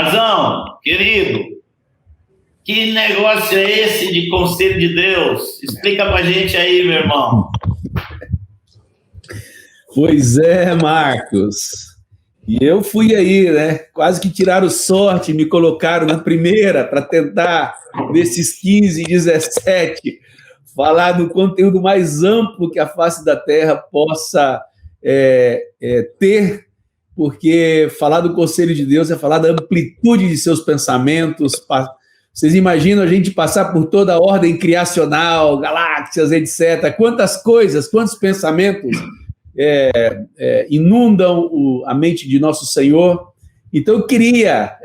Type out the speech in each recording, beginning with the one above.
Marzão, querido, que negócio é esse de conselho de Deus? Explica pra gente aí, meu irmão. Pois é, Marcos. E eu fui aí, né? Quase que tiraram sorte, me colocaram na primeira para tentar, nesses 15, 17, falar do conteúdo mais amplo que a face da Terra possa ter, porque falar do conselho de Deus é falar da amplitude de seus pensamentos. Vocês imaginam a gente passar por toda a ordem criacional, galáxias, etc. Quantas coisas, quantos pensamentos inundam a mente de nosso Senhor. Então eu queria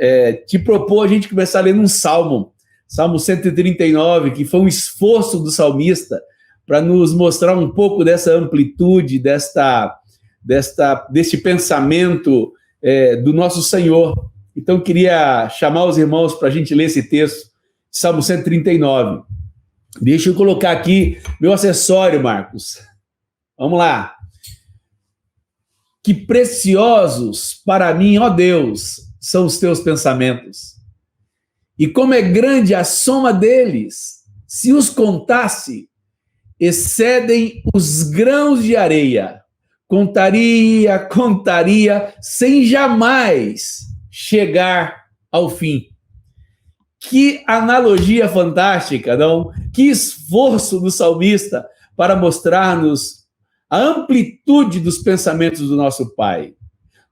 te propor a gente começar lendo um salmo, Salmo 139, que foi um esforço do salmista para nos mostrar um pouco dessa amplitude, deste pensamento do nosso Senhor. Então eu queria chamar os irmãos para a gente ler esse texto, Salmo 139. Deixa eu colocar aqui meu acessório, Marcos. Vamos lá. Que preciosos para mim, ó Deus, são os teus pensamentos. E como é grande a soma deles, se os contasse, excedem os grãos de areia. Contaria, sem jamais chegar ao fim. Que analogia fantástica, não? Que esforço do salmista para mostrar-nos a amplitude dos pensamentos do nosso Pai.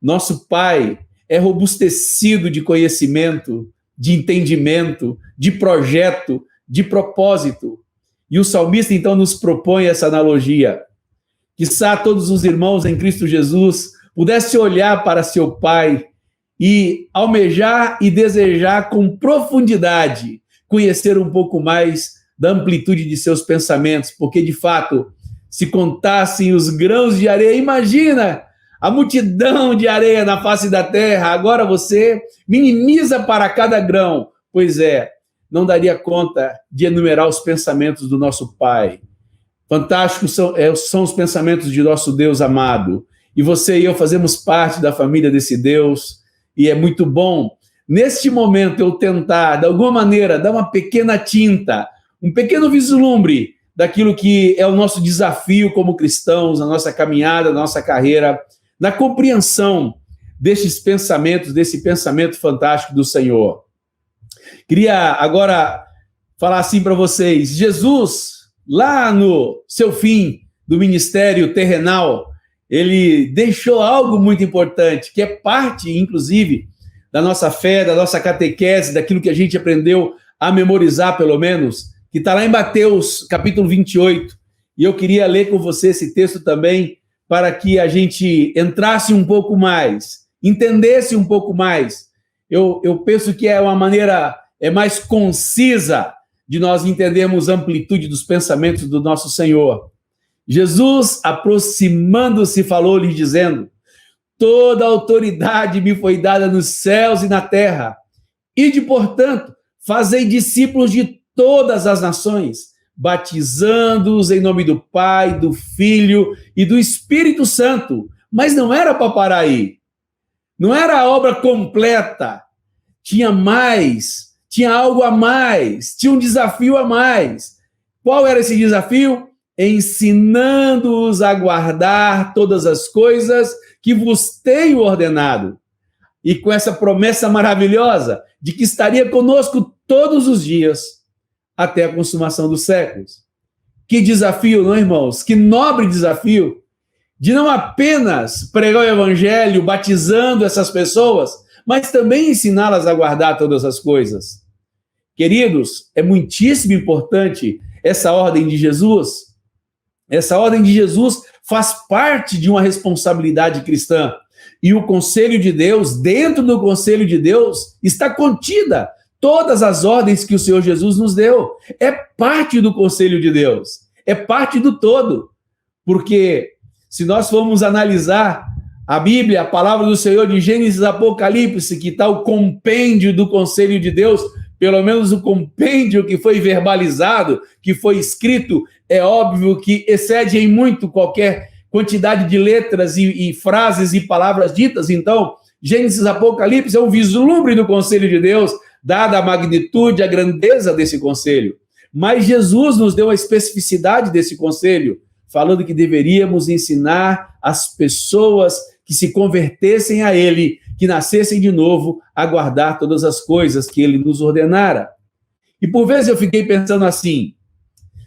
Nosso Pai é robustecido de conhecimento, de entendimento, de projeto, de propósito. E o salmista, então, nos propõe essa analogia. Quizá todos os irmãos em Cristo Jesus pudessem olhar para seu Pai e almejar e desejar com profundidade conhecer um pouco mais da amplitude de seus pensamentos, porque, de fato, se contassem os grãos de areia, imagina a multidão de areia na face da terra, agora você minimiza para cada grão. Pois não daria conta de enumerar os pensamentos do nosso Pai. Fantásticos são os pensamentos de nosso Deus amado. E você e eu fazemos parte da família desse Deus, e é muito bom, neste momento, eu tentar, de alguma maneira, dar uma pequena tinta, um pequeno vislumbre daquilo que é o nosso desafio como cristãos, na nossa caminhada, na nossa carreira, na compreensão destes pensamentos, desse pensamento fantástico do Senhor. Queria agora falar assim para vocês: Jesus, lá no seu fim do ministério terrenal, ele deixou algo muito importante, que é parte, inclusive, da nossa fé, da nossa catequese, daquilo que a gente aprendeu a memorizar, pelo menos, que está lá em Mateus, capítulo 28. E eu queria ler com você esse texto também, para que a gente entrasse um pouco mais, entendesse um pouco mais. Eu penso que é uma maneira mais concisa de nós entendermos a amplitude dos pensamentos do nosso Senhor. Jesus, aproximando-se, falou-lhe, dizendo: toda autoridade me foi dada nos céus e na terra. Ide, portanto, fazei discípulos de todas as nações, batizando-os em nome do Pai, do Filho e do Espírito Santo. Mas não era para parar aí. Não era a obra completa. Tinha mais, tinha algo a mais, tinha um desafio a mais. Qual era esse desafio? Ensinando-os a guardar todas as coisas que vos tenho ordenado. E com essa promessa maravilhosa de que estaria conosco todos os dias, até a consumação dos séculos. Que desafio, não, irmãos? Que nobre desafio de não apenas pregar o evangelho, batizando essas pessoas, mas também ensiná-las a guardar todas as coisas. Queridos, é muitíssimo importante essa ordem de Jesus. Essa ordem de Jesus faz parte de uma responsabilidade cristã. E o conselho de Deus, dentro do conselho de Deus, está contida todas as ordens que o Senhor Jesus nos deu. É parte do conselho de Deus. É parte do todo. Porque se nós formos analisar a Bíblia, a palavra do Senhor de Gênesis a Apocalipse, que está o compêndio do conselho de Deus, pelo menos o compêndio que foi verbalizado, que foi escrito, é óbvio que excede em muito qualquer quantidade de letras e frases e palavras ditas. Então, Gênesis, Apocalipse é um vislumbre do conselho de Deus, dada a magnitude, a grandeza desse conselho. Mas Jesus nos deu a especificidade desse conselho, falando que deveríamos ensinar as pessoas que se convertessem a Ele, que nascessem de novo, a guardar todas as coisas que Ele nos ordenara. E por vezes eu fiquei pensando assim,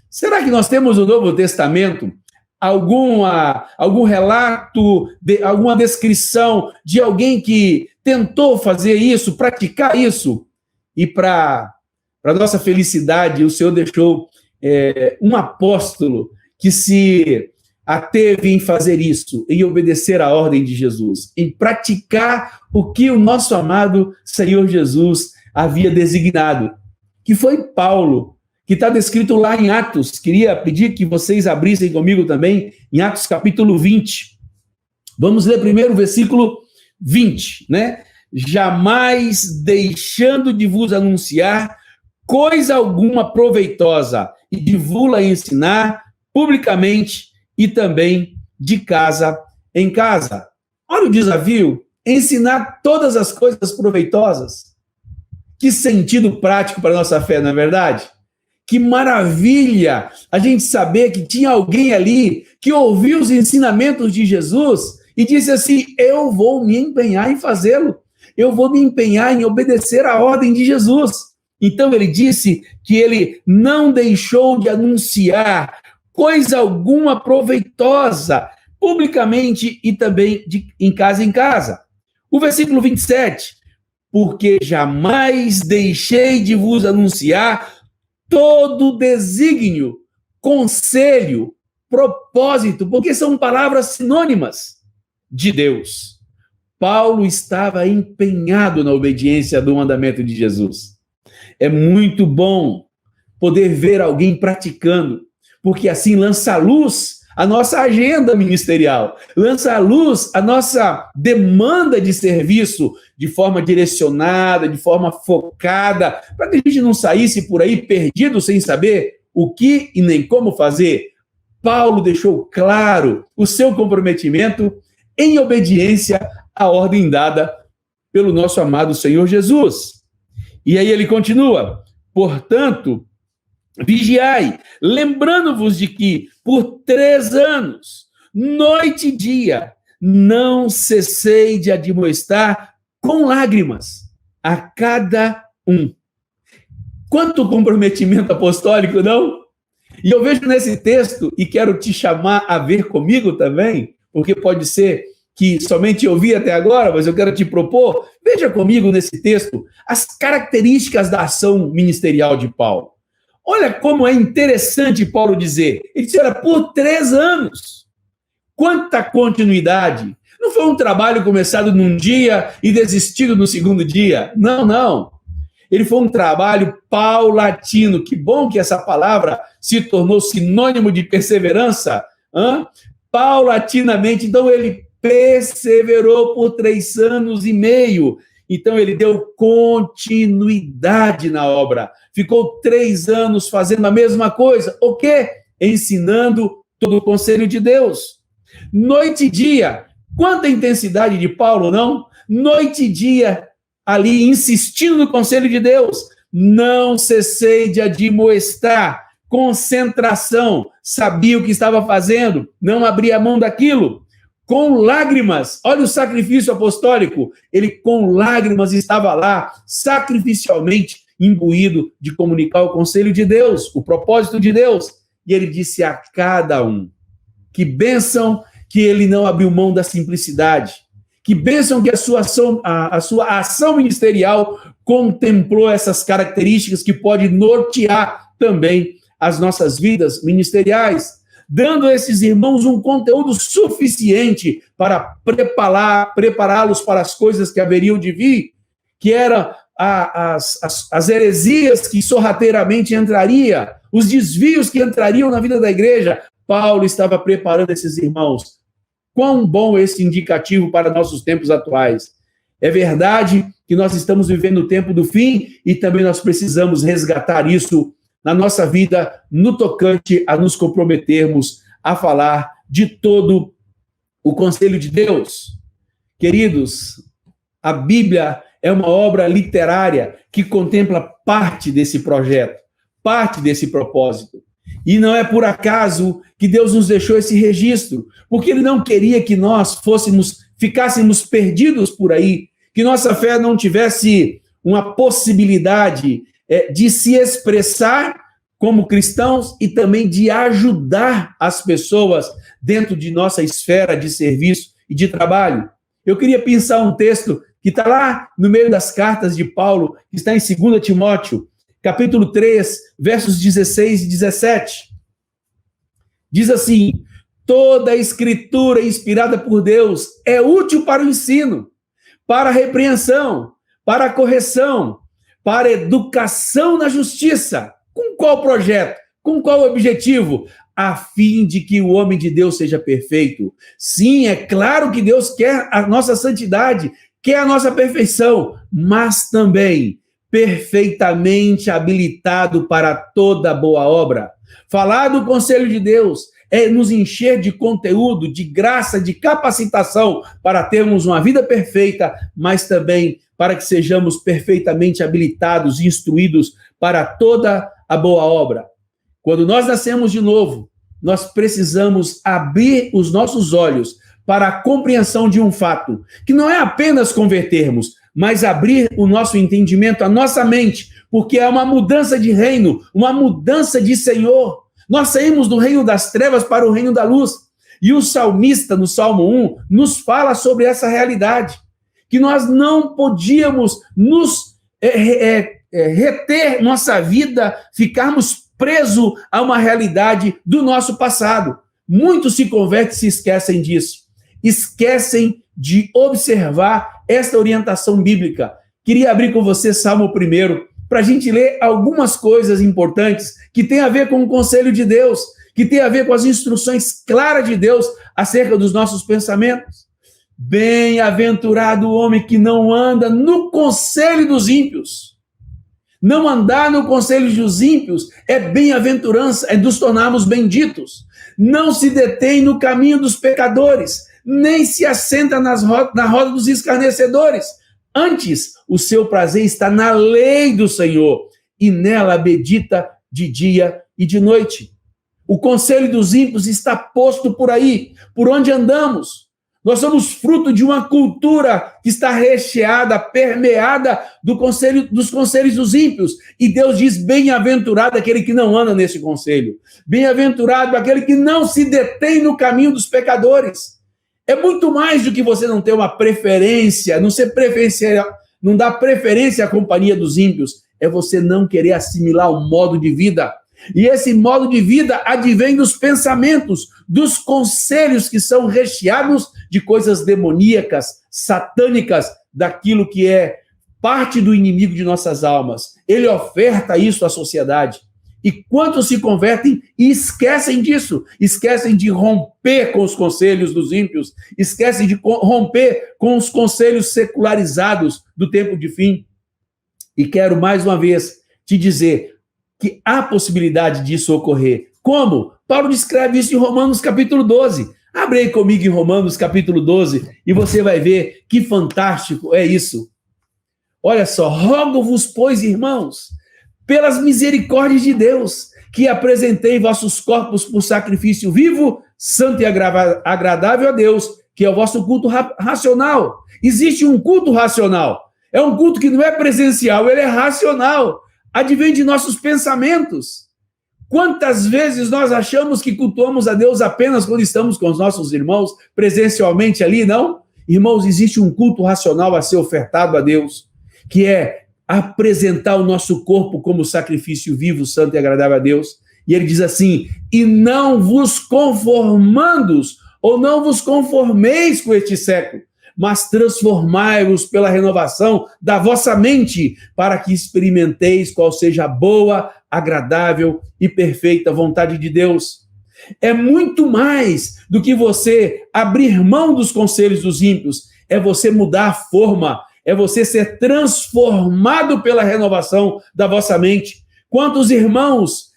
será que nós temos no Novo Testamento algum relato, alguma descrição de alguém que tentou fazer isso, praticar isso? E para nossa felicidade, o Senhor deixou um apóstolo que se ateve em fazer isso, em obedecer à ordem de Jesus, em praticar o que o nosso amado Senhor Jesus havia designado, que foi Paulo, que está descrito lá em Atos. Queria pedir que vocês abrissem comigo também, em Atos capítulo 20. Vamos ler primeiro o versículo 20, né? Jamais deixando de vos anunciar coisa alguma proveitosa, e de vos-la ensinar publicamente e também de casa em casa. Olha o desafio, ensinar todas as coisas proveitosas. Que sentido prático para a nossa fé, não é verdade? Que maravilha a gente saber que tinha alguém ali que ouviu os ensinamentos de Jesus e disse assim, eu vou me empenhar em fazê-lo, eu vou me empenhar em obedecer à ordem de Jesus. Então ele disse que ele não deixou de anunciar coisa alguma proveitosa, publicamente e também em casa. O versículo 27, porque jamais deixei de vos anunciar todo desígnio, conselho, propósito, porque são palavras sinônimas de Deus. Paulo estava empenhado na obediência do mandamento de Jesus. É muito bom poder ver alguém praticando, porque assim lança à luz a nossa agenda ministerial, lança à luz a nossa demanda de serviço de forma direcionada, de forma focada, para que a gente não saísse por aí perdido sem saber o que e nem como fazer. Paulo deixou claro o seu comprometimento em obediência à ordem dada pelo nosso amado Senhor Jesus. E aí ele continua, portanto, vigiai, lembrando-vos de que por 3 anos, noite e dia, não cessei de admoestar com lágrimas a cada um. Quanto comprometimento apostólico, não? E eu vejo nesse texto, e quero te chamar a ver comigo também, porque pode ser que somente eu vi até agora, mas eu quero te propor, veja comigo nesse texto as características da ação ministerial de Paulo. Olha como é interessante Paulo dizer, ele disse, olha, por 3 anos, quanta continuidade. Não foi um trabalho começado num dia e desistido no segundo dia, não. Ele foi um trabalho paulatino. Que bom que essa palavra se tornou sinônimo de perseverança, paulatinamente. Então ele perseverou por 3 anos e meio. Então ele deu continuidade na obra. Ficou 3 anos fazendo a mesma coisa. O quê? Ensinando todo o conselho de Deus. Noite e dia. Quanta intensidade de Paulo, não? Noite e dia ali insistindo no conselho de Deus. Não cessei de admoestar. Concentração. Sabia o que estava fazendo. Não abria mão daquilo. Com lágrimas, olha o sacrifício apostólico, ele com lágrimas estava lá, sacrificialmente imbuído de comunicar o conselho de Deus, o propósito de Deus, e ele disse a cada um, que bênção que ele não abriu mão da simplicidade, que bênção que a sua ação ministerial contemplou essas características que pode nortear também as nossas vidas ministeriais, dando a esses irmãos um conteúdo suficiente para prepará-los para as coisas que haveriam de vir, que eram as heresias que sorrateiramente entraria, os desvios que entrariam na vida da igreja. Paulo estava preparando esses irmãos. Quão bom esse indicativo para nossos tempos atuais. É verdade que nós estamos vivendo o tempo do fim e também nós precisamos resgatar isso na nossa vida, no tocante a nos comprometermos a falar de todo o conselho de Deus. Queridos, A Bíblia é uma obra literária que contempla parte desse projeto, parte desse propósito. E não é por acaso que Deus nos deixou esse registro, porque Ele não queria que nós ficássemos perdidos por aí, que nossa fé não tivesse uma possibilidade de se expressar como cristãos e também de ajudar as pessoas dentro de nossa esfera de serviço e de trabalho. Eu queria pensar um texto que está lá no meio das cartas de Paulo, que está em 2 Timóteo, capítulo 3, versos 16 e 17. Diz assim: toda a escritura inspirada por Deus é útil para o ensino, para a repreensão, para a correção, para a educação na justiça. Com qual projeto? Com qual objetivo? A fim de que o homem de Deus seja perfeito. Sim, é claro que Deus quer a nossa santidade, quer a nossa perfeição, mas também perfeitamente habilitado para toda boa obra. Falar do conselho de Deus é nos encher de conteúdo, de graça, de capacitação para termos uma vida perfeita, mas também para que sejamos perfeitamente habilitados e instruídos para toda a boa obra. Quando nós nascemos de novo, nós precisamos abrir os nossos olhos para a compreensão de um fato, que não é apenas convertermos, mas abrir o nosso entendimento, a nossa mente, porque é uma mudança de reino, uma mudança de Senhor. Nós saímos do reino das trevas para o reino da luz. E o salmista, no Salmo 1, nos fala sobre essa realidade, que nós não podíamos nos reter nossa vida, ficarmos presos a uma realidade do nosso passado. Muitos se convertem e se esquecem disso. Esquecem de observar esta orientação bíblica. Queria abrir com você Salmo 1, para a gente ler algumas coisas importantes que tem a ver com o conselho de Deus, que tem a ver com as instruções claras de Deus acerca dos nossos pensamentos. Bem-aventurado o homem que não anda no conselho dos ímpios. Não andar no conselho dos ímpios é bem-aventurança, é nos tornarmos benditos. Não se detém no caminho dos pecadores, nem se assenta na roda dos escarnecedores. Antes, o seu prazer está na lei do Senhor, e nela medita de dia e de noite. O conselho dos ímpios está posto por aí, por onde andamos. Nós somos fruto de uma cultura que está recheada, permeada dos conselhos dos ímpios. E Deus diz: bem-aventurado aquele que não anda nesse conselho. Bem-aventurado aquele que não se detém no caminho dos pecadores. É muito mais do que você não ter uma preferência, não dar preferência à companhia dos ímpios. É você não querer assimilar o modo de vida. E esse modo de vida advém dos pensamentos, dos conselhos que são recheados de coisas demoníacas, satânicas, daquilo que é parte do inimigo de nossas almas. Ele oferta isso à sociedade. E quantos se convertem e esquecem disso? Esquecem de romper com os conselhos dos ímpios, esquecem de romper com os conselhos secularizados do tempo de fim. E quero mais uma vez te dizer que há possibilidade disso ocorrer. Como? Paulo descreve isso em Romanos capítulo 12. Abre aí comigo em Romanos capítulo 12 e você vai ver que fantástico é isso. Olha só: rogo-vos, pois, irmãos, pelas misericórdias de Deus, que apresentei vossos corpos por sacrifício vivo, santo e agradável a Deus, que é o vosso culto racional. Existe um culto racional. É um culto que não é presencial, ele é racional. Advém de nossos pensamentos. Quantas vezes nós achamos que cultuamos a Deus apenas quando estamos com os nossos irmãos presencialmente ali, não? Irmãos, existe um culto racional a ser ofertado a Deus, que é apresentar o nosso corpo como sacrifício vivo, santo e agradável a Deus. E ele diz assim: e não vos conformandos, ou não vos conformeis com este século, mas transformai-vos pela renovação da vossa mente, para que experimenteis qual seja a boa, agradável e perfeita vontade de Deus. É muito mais do que você abrir mão dos conselhos dos ímpios, é você mudar a forma, é você ser transformado pela renovação da vossa mente. Quantos irmãos,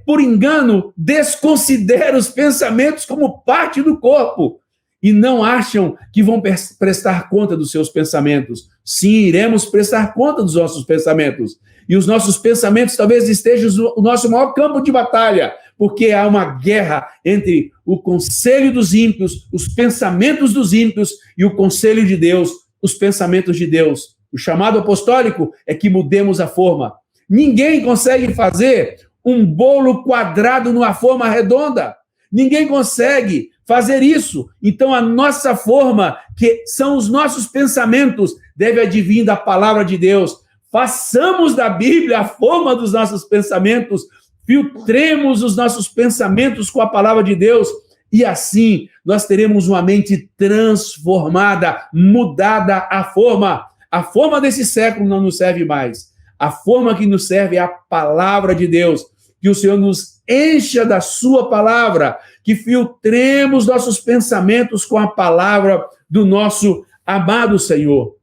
por engano, desconsideram os pensamentos como parte do corpo, e não acham que vão prestar conta dos seus pensamentos. Sim, iremos prestar conta dos nossos pensamentos. E os nossos pensamentos talvez estejam o nosso maior campo de batalha, porque há uma guerra entre o conselho dos ímpios, os pensamentos dos ímpios e o conselho de Deus, os pensamentos de Deus. O chamado apostólico é que mudemos a forma. Ninguém consegue fazer um bolo quadrado numa forma redonda. Ninguém consegue fazer isso. Então, a nossa forma, que são os nossos pensamentos, deve advir da palavra de Deus. Façamos da Bíblia a forma dos nossos pensamentos, filtremos os nossos pensamentos com a palavra de Deus, e assim nós teremos uma mente transformada, mudada a forma. A forma desse século não nos serve mais. A forma que nos serve é a palavra de Deus. Que o Senhor nos encha da sua palavra, que filtremos nossos pensamentos com a palavra do nosso amado Senhor.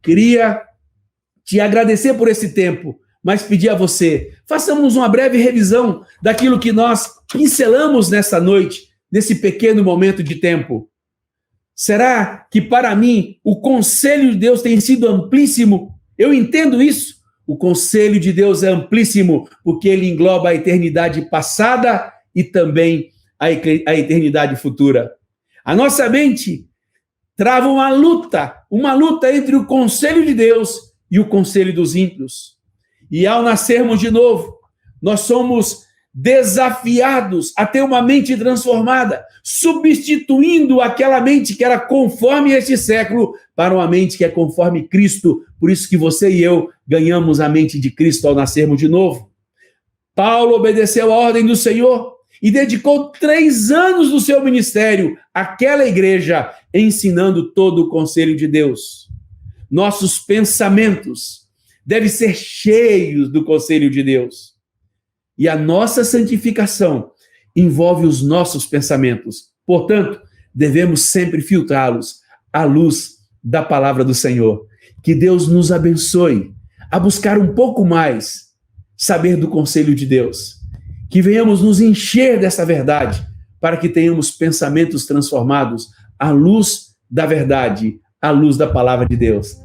Queria te agradecer por esse tempo, mas pedir a você, façamos uma breve revisão daquilo que nós pincelamos nesta noite, nesse pequeno momento de tempo. Será que para mim o conselho de Deus tem sido amplíssimo? Eu entendo isso. O conselho de Deus é amplíssimo, porque ele engloba a eternidade passada e também a eternidade futura. A nossa mente trava uma luta entre o conselho de Deus e o conselho dos ímpios. E ao nascermos de novo, nós somos desafiados a ter uma mente transformada, substituindo aquela mente que era conforme este século para uma mente que é conforme Cristo. Por isso que você e eu ganhamos a mente de Cristo ao nascermos de novo. Paulo obedeceu a ordem do Senhor e dedicou 3 anos do seu ministério àquela igreja, ensinando todo o conselho de Deus. Nossos pensamentos devem ser cheios do conselho de Deus. E a nossa santificação envolve os nossos pensamentos. Portanto, devemos sempre filtrá-los à luz da palavra do Senhor. Que Deus nos abençoe a buscar um pouco mais saber do conselho de Deus. Que venhamos nos encher dessa verdade para que tenhamos pensamentos transformados à luz da verdade, à luz da palavra de Deus.